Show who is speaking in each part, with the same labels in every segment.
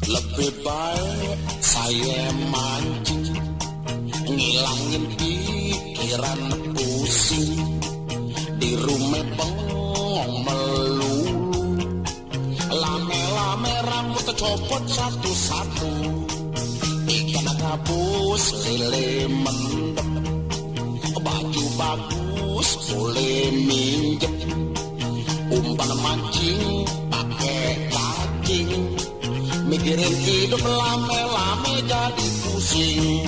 Speaker 1: Lebih baik saya mancing, ngilangin pikiran pusing. Di rumah bengong melulu, lame-lame rambut copot satu-satu. Ikan gabus lele mendem, baju bagus boleh minjem. Umpan mancing pakai cacing, mikirin hidup lame-lame jadi pusing.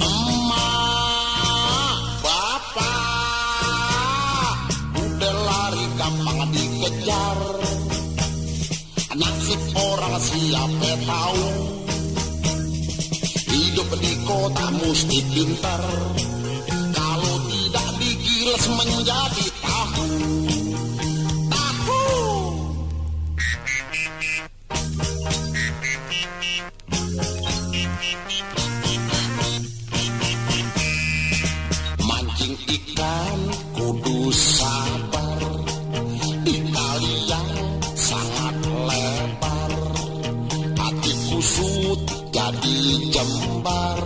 Speaker 1: Emak, bapak, udah lari gampang dikejar. Nasib orang siapa tahu, hidup di kota mesti pintar. Kalau tidak digiles menjadi tahu. Mancing ikan kudu sabar, di kali yang sangat lebar. Hati kusut jadi jembar,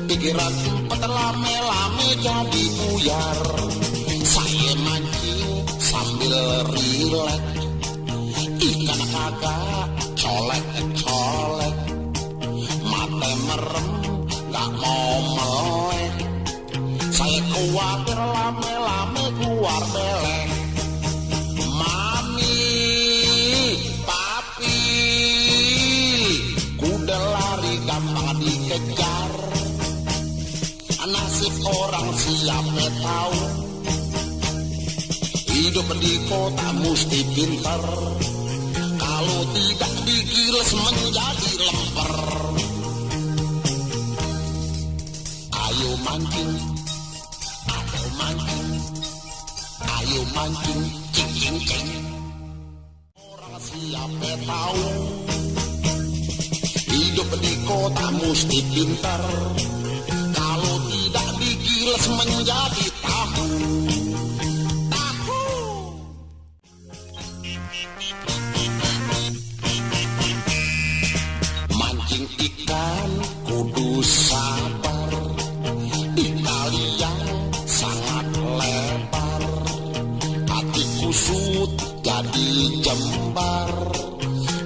Speaker 1: pikiran empat lame-lame jadi buyar. Saya mancing sambil rilek, ikan kagak colek-colek. Mata merem gak mau melek, saya khawatir lame-lame keluar belek. Mami, papi, kuda lari gampang dikejar. Nasib orang siapa tahu, hidup di kota mesti pintar. Kalau tidak digiles menjadi lemper. Ayo mancing, ayo mancing, ayo mancing, cing cing cing. Orang siapa tahu, hidup di kota mesti pintar. Kalau tidak digiles menjadi tahu. Mancing ikan kudu sabar, di kali yang sangat lebar. Hati kusut jadi jembar,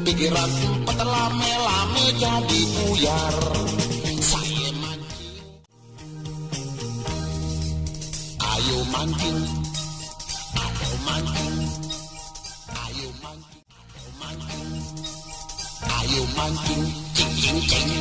Speaker 1: pikiran empat lame-lame jadi buyar. Saya mancing, ayo mancing, ayo mancing, ayo mancing, ayo mancing, ayo mancing, cing cing cing.